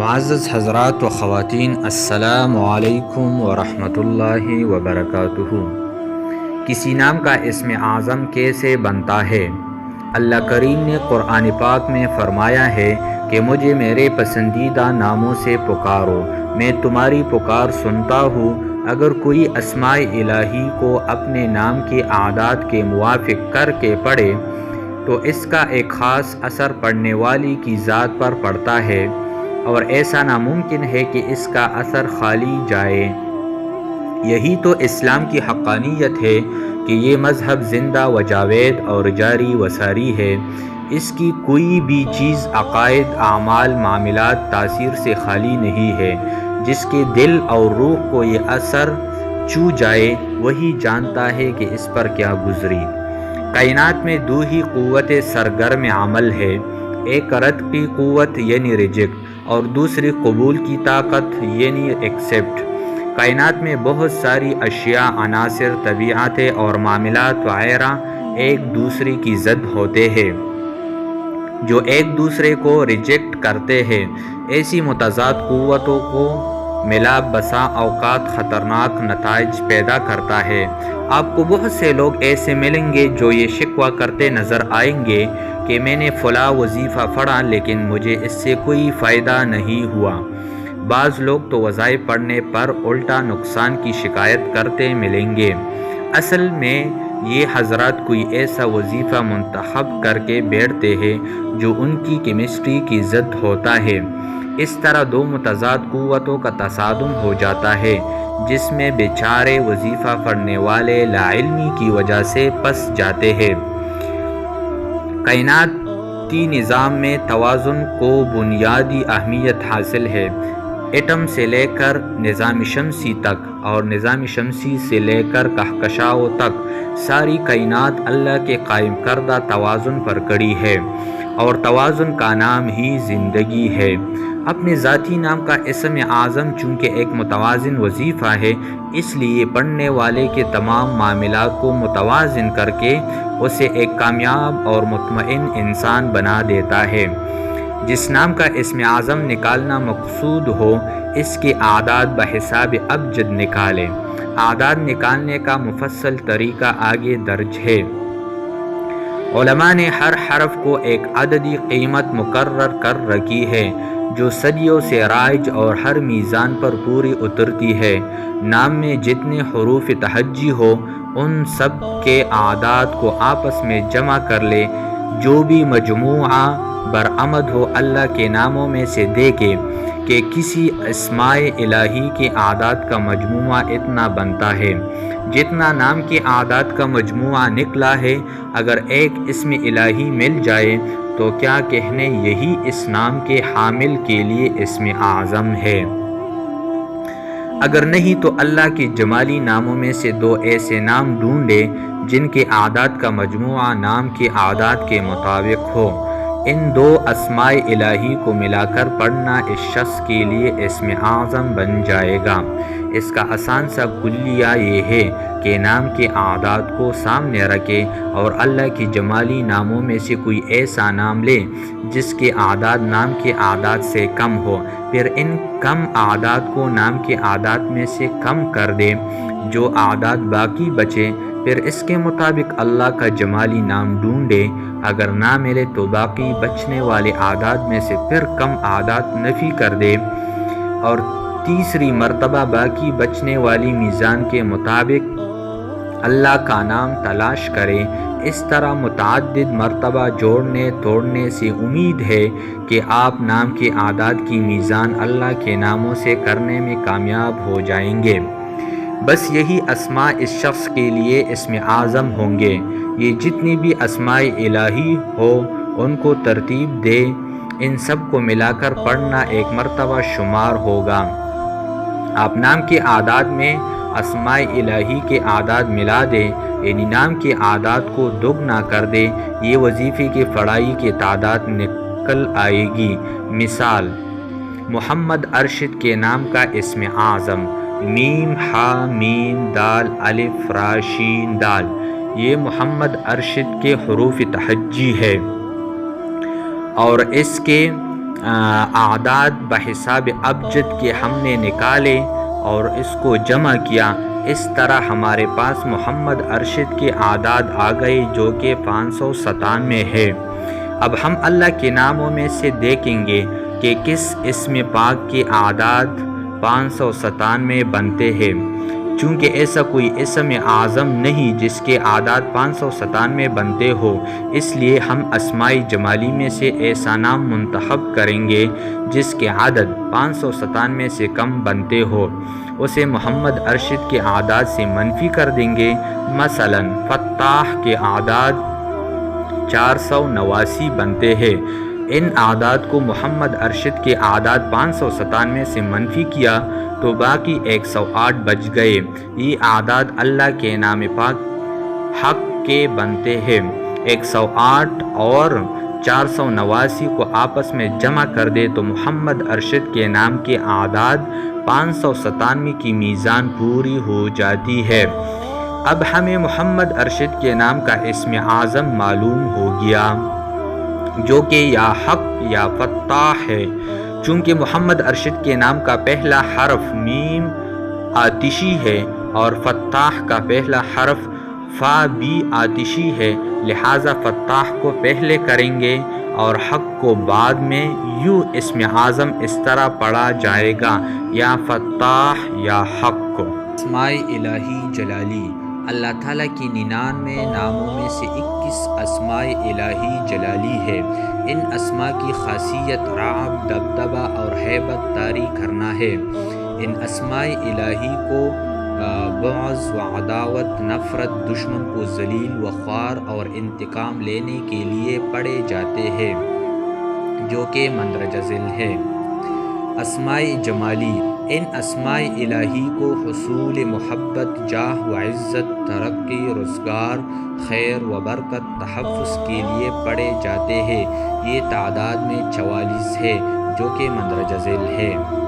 معزز حضرات و خواتین، السلام علیکم ورحمۃ اللہ وبرکاتہ۔ کسی نام کا اسم اعظم کیسے بنتا ہے؟ اللہ کریم نے قرآن پاک میں فرمایا ہے کہ مجھے میرے پسندیدہ ناموں سے پکارو، میں تمہاری پکار سنتا ہوں۔ اگر کوئی اسماء الہی کو اپنے نام کے اعداد کے موافق کر کے پڑھے تو اس کا ایک خاص اثر پڑھنے والی کی ذات پر پڑتا ہے، اور ایسا ناممکن ہے کہ اس کا اثر خالی جائے۔ یہی تو اسلام کی حقانیت ہے کہ یہ مذہب زندہ و جاوید اور جاری و ساری ہے۔ اس کی کوئی بھی چیز عقائد، اعمال، معاملات، تاثیر سے خالی نہیں ہے۔ جس کے دل اور روح کو یہ اثر چھو جائے وہی جانتا ہے کہ اس پر کیا گزری۔ کائنات میں دو ہی قوت سرگرم عمل ہے، ایک رد کی قوت یعنی ریجیکٹ، اور دوسری قبول کی طاقت یعنی ایکسیپٹ۔ کائنات میں بہت ساری اشیاء، عناصر، طبیعتیں اور معاملات وغیرہ ایک دوسرے کی ضد ہوتے ہیں، جو ایک دوسرے کو ریجیکٹ کرتے ہیں۔ ایسی متضاد قوتوں کو ملا بسا اوقات خطرناک نتائج پیدا کرتا ہے۔ آپ کو بہت سے لوگ ایسے ملیں گے جو یہ شکوہ کرتے نظر آئیں گے کہ میں نے فلاں وظیفہ پڑھا لیکن مجھے اس سے کوئی فائدہ نہیں ہوا۔ بعض لوگ تو وظائف پڑھنے پر الٹا نقصان کی شکایت کرتے ملیں گے۔ اصل میں یہ حضرات کوئی ایسا وظیفہ منتخب کر کے بیٹھتے ہیں جو ان کی کیمسٹری کی ضد ہوتا ہے۔ اس طرح دو متضاد قوتوں کا تصادم ہو جاتا ہے، جس میں بیچارے وظیفہ پڑھنے والے لاعلمی کی وجہ سے پس جاتے ہیں۔ کائناتی نظام میں توازن کو بنیادی اہمیت حاصل ہے۔ ایٹم سے لے کر نظام شمسی تک اور نظام شمسی سے لے کر کہکشاؤں تک ساری کائنات اللہ کے قائم کردہ توازن پر کھڑی ہے، اور توازن کا نام ہی زندگی ہے۔ اپنے ذاتی نام کا اسم اعظم چونکہ ایک متوازن وظیفہ ہے، اس لیے پڑھنے والے کے تمام معاملات کو متوازن کر کے اسے ایک کامیاب اور مطمئن انسان بنا دیتا ہے۔ جس نام کا اسم اعظم نکالنا مقصود ہو، اس کے اعداد بحساب ابجد نکالے۔ اعداد نکالنے کا مفصل طریقہ آگے درج ہے۔ علماء نے ہر حرف کو ایک عددی قیمت مقرر کر رکھی ہے جو صدیوں سے رائج اور ہر میزان پر پوری اترتی ہے۔ نام میں جتنے حروف تہجی ہو ان سب کے اعداد کو آپس میں جمع کر لے، جو بھی مجموعہ برآمد ہو اللہ کے ناموں میں سے دیکھے کہ کسی اسماء الہی کے اعداد کا مجموعہ اتنا بنتا ہے جتنا نام کے اعداد کا مجموعہ نکلا ہے۔ اگر ایک اسم الہی مل جائے تو کیا کہنے، یہی اس نام کے حامل کے لیے اسم اعظم ہے۔ اگر نہیں تو اللہ کے جمالی ناموں میں سے دو ایسے نام ڈھونڈے جن کے اعداد کا مجموعہ نام کے اعداد کے مطابق ہو۔ ان دو اسماء الہی کو ملا کر پڑھنا اس شخص کے لیے اسم اعظم بن جائے گا۔ اس کا آسان سا کلیہ یہ ہے کہ نام کے اعداد کو سامنے رکھے اور اللہ کے جمالی ناموں میں سے کوئی ایسا نام لے جس کے اعداد نام کے اعداد سے کم ہو، پھر ان کم اعداد کو نام کے اعداد میں سے کم کر دے، جو اعداد باقی بچے پھر اس کے مطابق اللہ کا جمالی نام ڈھونڈے۔ اگر نہ ملے تو باقی بچنے والے اعداد میں سے پھر کم اعداد نفی کر دے، اور تیسری مرتبہ باقی بچنے والی میزان کے مطابق اللہ کا نام تلاش کرے۔ اس طرح متعدد مرتبہ جوڑنے توڑنے سے امید ہے کہ آپ نام کے اعداد کی میزان اللہ کے ناموں سے کرنے میں کامیاب ہو جائیں گے۔ بس یہی اسماء اس شخص کے لیے اسم اعظم ہوں گے۔ یہ جتنی بھی اسماء الہی ہو ان کو ترتیب دے، ان سب کو ملا کر پڑھنا ایک مرتبہ شمار ہوگا۔ آپ نام کے اعداد میں اسماء الہی کے اعداد ملا دے، یعنی نام کے اعداد کو دوگنا کر دے، یہ وظیفے کی پڑھائی کی تعداد نکل آئے گی۔ مثال: محمد ارشد کے نام کا اسم اعظم میم ہا میم دال الف را شین دال، یہ محمد ارشد کے حروف تہجی ہے، اور اس کے اعداد بحساب ابجد کے ہم نے نکالے اور اس کو جمع کیا، اس طرح ہمارے پاس محمد ارشد کے اعداد آ گئے جو کہ 597 ہے۔ اب ہم اللہ کے ناموں میں سے دیکھیں گے کہ کس اسم پاک کے اعداد 597 بنتے ہیں۔ چونکہ ایسا کوئی اسم اعظم نہیں جس کے اعداد 597 بنتے ہو، اس لیے ہم اسماء جمالی میں سے ایسا نام منتخب کریں گے جس کے عدد 597 سے کم بنتے ہو، اسے محمد ارشد کے اعداد سے منفی کر دیں گے۔ مثلا فتاح کے اعداد 489 بنتے ہیں۔ ان اعداد کو محمد ارشد کے اعداد 597 سے منفی کیا تو باقی 108 بچ گئے۔ یہ اعداد اللہ کے نام پاک حق کے بنتے ہیں۔ 108 اور 489 کو آپس میں جمع کر دے تو محمد ارشد کے نام کے اعداد 597 کی میزان پوری ہو جاتی ہے۔ اب ہمیں محمد ارشد کے نام کا اسم اعظم معلوم ہو گیا جو کہ یا حق یا فتاح ہے۔ چونکہ محمد ارشد کے نام کا پہلا حرف میم آتشی ہے اور فتاح کا پہلا حرف فا بھی آتشی ہے، لہٰذا فتاح کو پہلے کریں گے اور حق کو بعد میں۔ یوں اسم اعظم اس طرح پڑھا جائے گا یا فتاح یا حق۔ اسماء الہی جلالی اللہ تعالیٰ کی 99 ناموں میں سے 21 اسماء الہی جلالی ہے۔ ان اسماء کی خاصیت رعب، دبدبہ اور ہیبت طاری کرنا ہے۔ ان اسماء الہی کو بغض و عداوت، نفرت، دشمن کو ذلیل و خوار اور انتقام لینے کے لیے پڑھے جاتے ہیں جو کہ مندرجہ ذیل ہے۔ اسماء جمالی ان اسماء الہی کو حصول محبت، جاہ و عزت، ترقی، روزگار، خیر و برکت، تحفظ کے لیے پڑھے جاتے ہیں۔ یہ تعداد میں 44 ہے جو کہ مندرجہ ذیل ہے۔